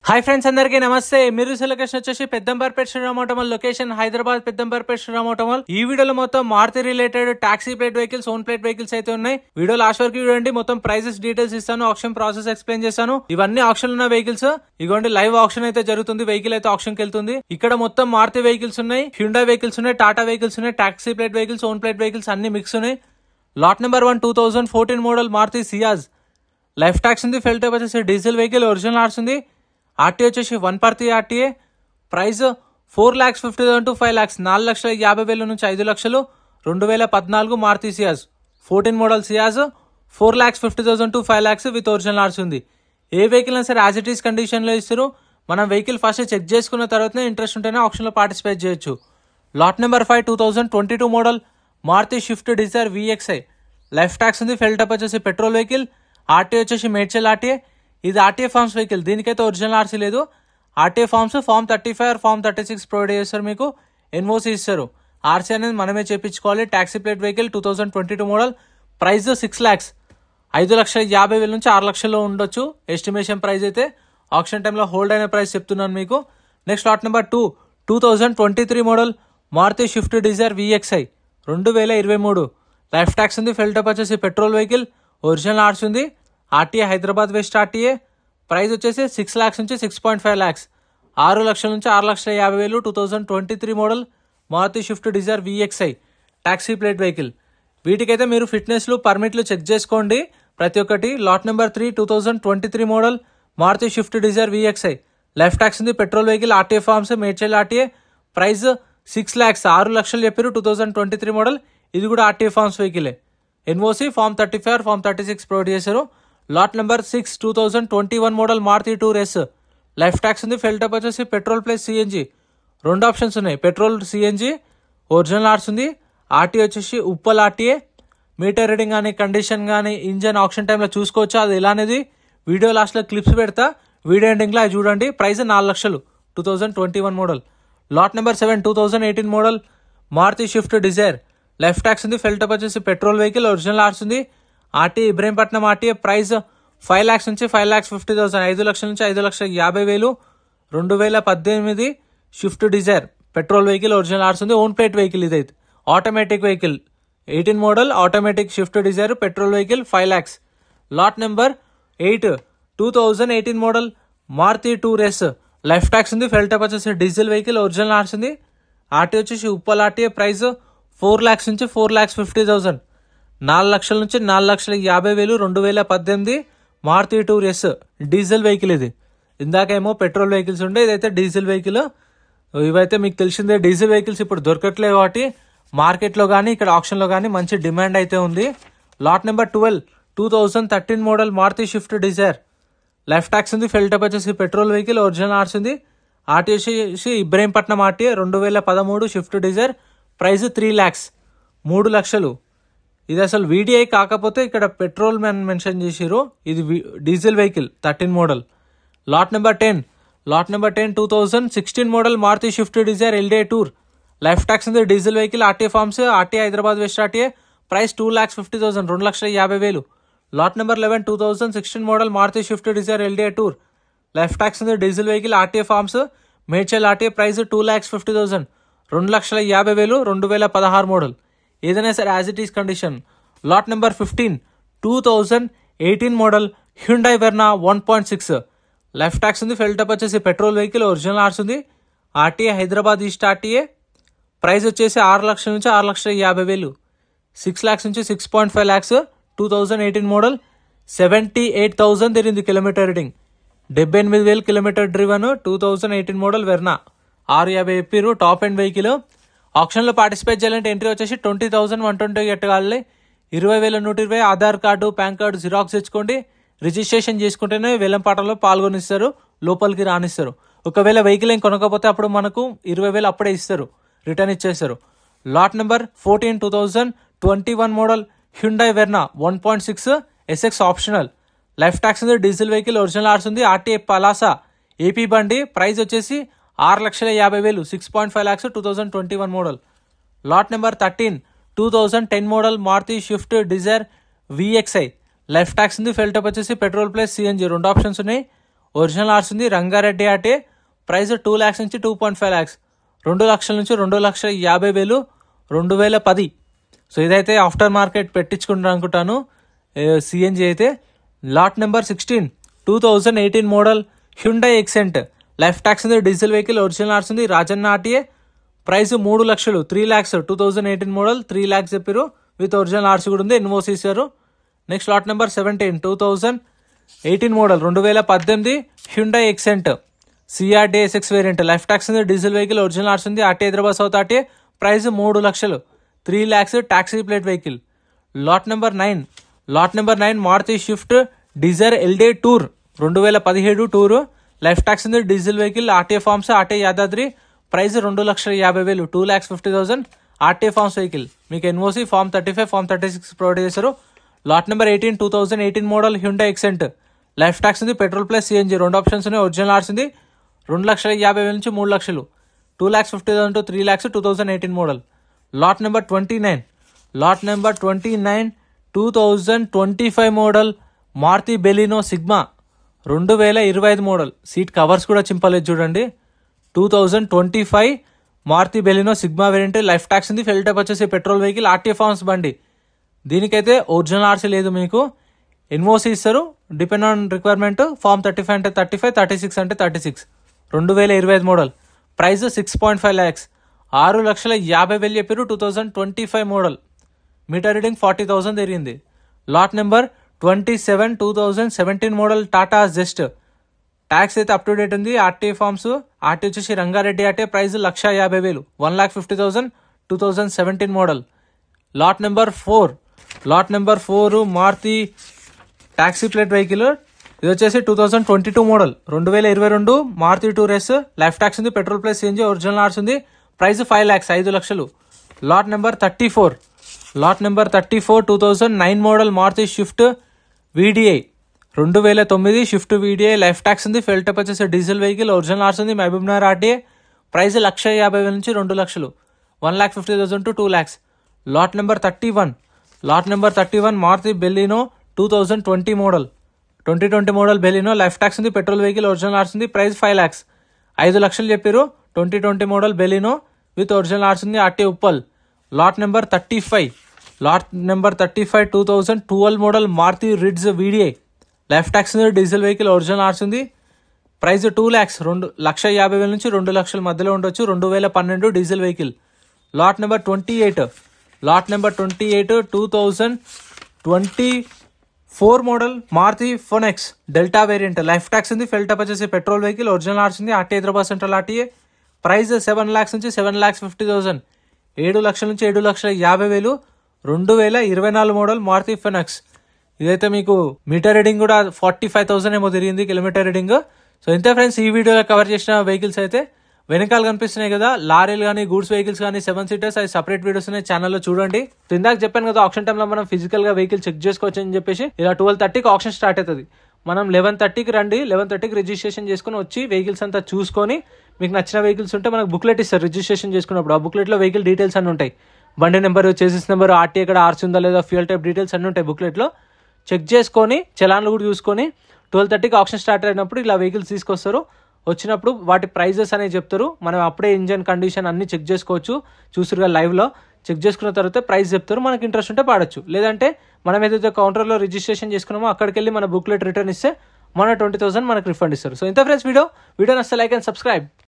Hi friends, అందరికీ నమస్తే. మీరు లొకేషన్ వచ్చేసి పెద్దంబర్పేట శ్రీరామోటమల్ లొకేషన్, హైదరాబాద్ పెద్దంబర్పేట శ్రీరామోటమల్. ఈ వీడియోలో మొత్తం Maruti related taxi plate vehicles, own plate vehicles అయితే ఉన్నాయి. వీడియో లాస్ట్ వరకు చూడండి. మొత్తం ప్రైసెస్ డీటెయిల్స్ ఇస్తాను, ఆప్షన్ ప్రాసెస్ ఎక్స్ప్లెయిన్ చేస్తాను. ఇవన్నీ ఆప్షన్ ఉన్న వెహికల్స్. ఇగోండి లైవ్ ఆప్షన్ అయితే జరుగుతుంది, వెహికల్ అయితే ఆప్షన్ కి వెళ్తుంది. ఇక్కడ మొత్తం మారుతి వెహికల్స్ ఉన్నాయి, హ్యుండై వెహికల్స్ ఉన్నాయి, టాటా వెహికల్స్ ఉన్నాయి, taxi plate vehicles, own plate vehicles అన్ని మిక్స్ ఉన్నాయి. Lot number 1 2014 model Maruti Ciaz. Life tax ఉంది, ఫెల్ టైప్ వచ్చేసి డీజిల్ వెహికల్, ఒరిజినల్ ఆర్స్ ఉంది. ఆర్టీ వచ్చేసి 1 ఆర్టీఏ. ప్రైస్ 4,50,000 to 5 lakhs, 4,50,000 నుంచి 5 లక్షలు. 2014 Maruti Ciaz 14 model Ciaz, 4,50,000 to 5 lakhs with original ఆర్స్ ఉంది. ఏ వెహికల్ అయినా సరే యాజ్ ఇట్ ఈస్ కండిషన్ లో ఇస్తారు. మనం వెహికల్ ఫస్ట్ చెక్ చేసుకున్న తర్వాతనే ఇంట్రెస్ట్ ఉంటేనే ఆప్షన్ లో పార్టిసిపేట్ చేయొచ్చు. Lot number 5 2022 model Maruti Swift Dzire VXI. Life tax ఉంది, ఫెల్ టైప్ వచ్చేసి పెట్రోల్ వెహికల్. ఆర్టీ వచ్చేసి మేడ్చల్ ఆర్టీఏ. ఇది ఆర్టీఏ ఫార్మ్స్ వెహికల్, దీనికైతే ఒరిజినల్ ఆర్సీ లేదు. RTA forms form 35 form 36 provide చేస్తారు, మీకు ఎన్ఓసి ఇస్తారు. ఆర్సీ అనేది మనమే చేయించుకోవాలి. Taxi plate vehicle 2022 model. Price 6 lakhs, 5,50,000 నుంచి 6 లక్షల్లో ఉండొచ్చు ఎస్టిమేషన్ ప్రైస్ అయితే. ఆప్షన్ టైంలో హోల్డ్ అయిన ప్రైస్ చెప్తున్నాను మీకు. Next lot number 2 2023 model Maruti Swift Dzire VXI 2023. Life tax ఉంది, ఫెల్ టైప్ వచ్చేసి పెట్రోల్ వెహికల్, ఒరిజినల్ ఆర్స్ ఉంది. RTA Hyderabad west RTA. Price వచ్చేసి 6 lakhs నుంచి 6.5 lakhs, 6 లక్షల నుంచి 6,50,000. 2023 model Maruti Swift Dzire VXI taxi plate vehicle. వీటికైతే మీరు ఫిట్నెస్లు పర్మిట్లు చెక్ చేసుకోండి ప్రతి ఒక్కటి. Lot number 3 2023 model Maruti Swift Dzire VXI. Life tax ఉంది, petrol vehicle, RTA forms, Medchal RTA. Price 6 lakhs, 6 లక్షలు చెప్పారు. 2023 మోడల్. ఇది కూడా ఆర్టీఏ ఫార్మ్స్ వెహికలే. ఎన్ఓసి ఫార్మ్ 35 ఫార్మ్ 36 ప్రొవైడ్ చేశారు. Lot number 6 2021 model Maruti tour S. Life tax ఉంది, ఫెల్ టైప్ వచ్చేసి petrol plus CNG. 2 options ఉన్నాయి, పెట్రోల్ సిఎన్జి. ఒరిజినల్ ఆర్స్ ఉంది. ఆర్టీ వచ్చేసి ఉప్పల్ ఆర్టీఏ. మీటర్ రీడింగ్ కానీ కండిషన్ కానీ ఇంజన్ ఆప్షన్ టైంలో చూసుకోవచ్చు. అది ఎలా అనేది వీడియో లాస్ట్లో క్లిప్స్ పెడతా, వీడియో ఎండింగ్లో అది చూడండి. ప్రైస్ 4 లక్షలు 2021 model. Lot number 7 2018 model Maruti Swift Dzire. Life tax ఉంది, ఫెల్ టైప్ వచ్చేసి పెట్రోల్ వెహికల్, ఒరిజినల్ ఆర్స్ ఉంది. RT Ibrahimpatnam RTA. Price 5 lakhs నుంచి 5,50,000, 5 లక్షల నుంచి 5,50,000. 2018 Swift Dzire petrol vehicle, original ఆర్స్ ఉంది. ఓన్ ప్లేట్ వెహికల్ ఇదైతే. Automatic vehicle 18 model automatic Swift Dzire petrol vehicle, 5 lakhs. Lot number 8 2018 model Maruti tour S. Life tax ఉంది, fuel type వచ్చేసి diesel vehicle, original ఆర్స్ ఉంది. RTA వచ్చేసి Uppal RTA. Price 4 lakhs నుంచి 4,50,000, 4 లక్షల నుంచి 4,50,000. 2018 Maruti tour S diesel vehicle ఇది. ఇందాకేమో పెట్రోల్ వెహికల్స్ ఉండే, ఇదైతే డీజిల్ వెహికల్. ఇవైతే మీకు తెలిసిందే, డీజిల్ వెహికల్స్ ఇప్పుడు దొరకట్లేదు కాబట్టి మార్కెట్లో కానీ ఇక్కడ ఆప్షన్లో కానీ మంచి డిమాండ్ అయితే ఉంది. Lot number 12 2013 model Maruti Swift Dzire. Life tax ఉంది, ఫెల్ టైప్ వచ్చేసి పెట్రోల్ వెహికల్, ఒరిజినల్ ఆర్స్ ఉంది. ఆర్టీ వచ్చేసి Ibrahimpatnam RTA. 2013 Swift Dzire. Price 3 lakhs, 3 లక్షలు. ఇది అసలు VDI కాకపోతే ఇక్కడ పెట్రోల్ మెన్షన్ చేసిరు. ఇది diesel vehicle 13 model. Lot number 10 2016 model Maruti Swift Dzire LDI tour. Life tax ఉంది, diesel vehicle, RTA forms, RTA Hyderabad west RTA. Price 2,50,000, 2,50,000. Lot number 11 2016 model Maruti Swift Dzire LDI tour. Life tax ఉంది, diesel vehicle, RTA forms, Medchal RTA. Price 2,50,000, 2,50,000. 2016 model. ఏదైనా సరే as it is condition. Lot number 15 2018 model Hyundai Verna 1.6. Life tax ఉంది, fuel type వచ్చేసి petrol vehicle, original ఆర్స్ ఉంది. RTA Hyderabad east RTA. Price వచ్చేసి 6 లక్షల నుంచి 6,50,000, 6 lakhs నుంచి 6.5 lakhs. 2018 మోడల్. 78,000 తిరిగింది kilometre reading, 78,000 kilometre driven. 2018 model Verna 650 చెప్పారు. Top end vehicle. ఆప్షన్లో పార్టిసిపేట్ చేయాలంటే ఎంట్రీ వచ్చేసి 20,120 కట్టగాలి. 20,120 Aadhaar card, PAN card xerox తెచ్చుకోండి. రిజిస్ట్రేషన్ చేసుకుంటేనే వేలంపాటలో పాల్గొనిస్తారు, లోపలికి రానిస్తారు. ఒకవేళ వెహికల్ ఏం కొనకపోతే అప్పుడు మనకు 20,000 అప్పుడే ఇస్తారు, రిటర్న్ ఇచ్చేస్తారు. Lot number 14 2021 model Hyundai Verna 1.6 SX optional. Life tax ఉంది, డీజిల్ వెహికల్, ఒరిజినల్ ఆర్స్ ఉంది. ఆర్టీఏ పలాసా ఏపీ బండి. ప్రైస్ వచ్చేసి 6,50,000, 6.5 lakhs. 2021 model. Lot number 13 2010 model Maruti Swift Dzire VXI. Life tax ఉంది, ఫెల్ టైప్ వచ్చేసి పెట్రోల్ ప్లస్ సిఎన్జి. 2 ఆప్షన్స్ ఉన్నాయి. Original ఆర్స్ ఉంది, Rangareddy RTA. Price 2 lakhs నుంచి 2.5 lakhs, 2 లక్షల నుంచి 2,50,000, 2010. సో ఇదైతే ఆఫ్టర్ మార్కెట్ పెట్టించుకుంటాను అనుకుంటాను సిఎన్జి అయితే. Lot number 16 2018 model Hyundai Xcent, life tax ఉంది, డీజిల్ వెహికల్, ఒరిజినల్ ఆర్స్ ఉంది, రాజన్న ఆర్టీఏ. ప్రైస్ 3 లక్షలు, 3 lakhs, 2018 మోడల్, 3 lakhs చెప్పారు, విత్ ఒరిజినల్ ఆర్స్ కూడా ఉంది, ఎన్ఓసి ఇచ్చారు. Next lot number 17 2018 model 2018 Hyundai Xcent, CRDi SX variant, life tax ఉంది, డీజిల్ వెహికల్, ఒరిజినల్ ఆర్స్ ఉంది, RT Hyderabad south RTA. Price 3 లక్షలు, 3 lakhs, taxi plate vehicle. Lot number 9 Maruti Swift Dzire LDI tour 2017 tour, life tax ఉంది, diesel vehicle, RTA forms, RTA Yadadri. Price 2,50,000, 2,50,000, RTA forms vehicle. మీకు NOC form 35, form 36 provide చేశారు. Lot number 18 2018 model Hyundai Xcent, life tax ఉంది, petrol plus CNG, 2 options ఉన్నాయి, original ఆర్స్ ఉంది. 2,50,000 నుంచి 3 లక్షలు, 2,50,000 to 3 lakhs, 2018 model. Lot number 29 2025 model Maruti Baleno Sigma 2025 model. Seat covers కూడా చింపలేదు చూడండి. 2025 Maruti Baleno Sigma variant, life tax ఉంది, ఫెల్ టైప్ వచ్చేసి పెట్రోల్ వెహికల్, ఆర్టీఏ ఫార్మ్స్ బండి. దీనికైతే ఒరిజినల్ ఆర్సీ లేదు, మీకు ఎన్ఓసి ఇస్తారు డిపెండ్ ఆన్ రిక్వైర్మెంట్. ఫార్మ్ 35 అంటే 35, 36 అంటే 36. 2025 మోడల్. ప్రైస్ 6.5 lakhs, 6,50,000 చెప్పారు. 2025 మోడల్. మీటర్ రీడింగ్ 40,000 తిరిగింది. Lot number 27 2017 model Tata Zest, tax అయితే అప్ టు డేట్ ఉంది, ఆర్టీఏ ఫార్మ్స్, ఆర్టీ వచ్చేసి Rangareddy RTA. Price 1,50,000, 1,50,000, 2017 model. Lot number 4 Maruti taxi plate vehicle. ఇది వచ్చేసి 2022 model, 2022 Maruti tour S, life tax ఉంది, పెట్రోల్ ప్లస్ సిఎన్జి, ఒరిజినల్ ఆర్స్ ఉంది. Price 5 lakhs, 5 లక్షలు. Lot number 34 2009 model Maruti Swift VDI, 2009 Swift VDI, life tax ఉంది, fuel type వచ్చేసి diesel vehicle, original ఆర్స్ ఉంది, Mahabubnagar RTA. Price 1,50,000 నుంచి 2 లక్షలు, 1,50,000 to 2 lakhs. Lot number 31 Maruti Baleno 2020 model, 2020 model Baleno, life tax ఉంది, petrol vehicle, original ఆర్స్ ఉంది. Price 5 lakhs, 5 లక్షలు చెప్పారు. 2020 model Baleno with original ఆర్స్ ఉంది, RTA Uppal. Lot number 35 2012 model Maruti Ritz VDI, life tax ఉంది, diesel vehicle, original ఆర్స్ ఉంది. Price 2 lakhs, 2,50,000 నుంచి 2 లక్షల మధ్యలో ఉండొచ్చు. 2012 diesel vehicle. Lot number 28 2024 model Maruti Fronx Delta variant, life tax ఉంది, ఫెల్ టైప్ వచ్చేసి పెట్రోల్ వెహికల్, ఒరిజినల్ ఆర్స్ ఉంది, RT Hyderabad central RTA. Price 7 lakhs నుంచి 7,50,000, 7 లక్షల నుంచి 7,50,000, 2024 మోడల్ మారుతి ఫోనెక్స్. ఇదైతే మీకు మీటర్ రీడింగ్ కూడా 45,000 ఏమో తిరిగింది కిలోమీటర్ రీడింగ్. సో ఇంతే ఫ్రెండ్స్, ఈ వీడియోలో కవర్ చేసిన వెహికల్స్ అయితే. వెనకాల కనిపిస్తున్నాయి కదా లారీలు కానీ గూడ్స్ వెహికల్స్ కానీ 7 seaters, అవి సపరేట్ వీడియోస్ ఉన్నాయి ఛానల్లో చూడండి. సో ఇందాక చెప్పాను కదా ఆప్షన్ టైంలో మనం ఫిజికల్ గా వెహికల్ చెక్ చేసుకోవచ్చు అని చెప్పేసి. ఇలా 12:30కి ఆప్షన్ స్టార్ట్ అవుతుంది. మనం 11:30కి రండి, 11:30కి రిజిస్ట్రేషన్ చేసుకుని వచ్చి వెహికల్స్ అంతా చూసుకొని మీకు నచ్చిన వెహికల్స్ ఉంటే మనకు బుక్లెట్ ఇస్తారు రిజిస్ట్రేషన్ చేసుకున్నప్పుడు. ఆ బుక్లెట్ లో వెహికల్ డీటెయిల్స్ అన్ని ఉంటాయి, బండి నెంబర్, చేసిస్ నెంబర్, ఆర్టీ ఎక్కడ ఆర్సీ ఉందా లేదా, ఫ్యూయల్ టైప్ డీటెయిల్స్ అన్ని ఉంటాయి బుక్లెట్ లో. చెక్ చేసుకొని చలాన్లు కూడా చూసుకొని 12:30కి ఆప్షన్ స్టార్ట్ అయినప్పుడు ఇలా వెహికల్స్ తీసుకొస్తారు. వచ్చినప్పుడు వాటి ప్రైజెస్ అనేవి చెప్తారు. మనం అప్పుడే ఇంజన్ కండిషన్ అన్ని చెక్ చేసుకోవచ్చు. చూసురుగా లైవ్లో చెక్ చేసుకున్న తర్వాత ప్రైస్ చెప్తారు. మనకి ఇంట్రెస్ట్ ఉంటే పాడొచ్చు, లేదంటే మనం ఏదైతే కౌంటర్లో రిజిస్ట్రేషన్ చేసుకున్నామో అక్కడికి వెళ్ళి మన బుక్లెట్ రిటర్న్ ఇస్తే మన 20,000 మనకు రిఫండ్ ఇస్తారు. సో ఇంత ఫ్రెండ్స్ వీడియో నచ్చితే లైక్ అండ్ సబ్స్క్రైబ్.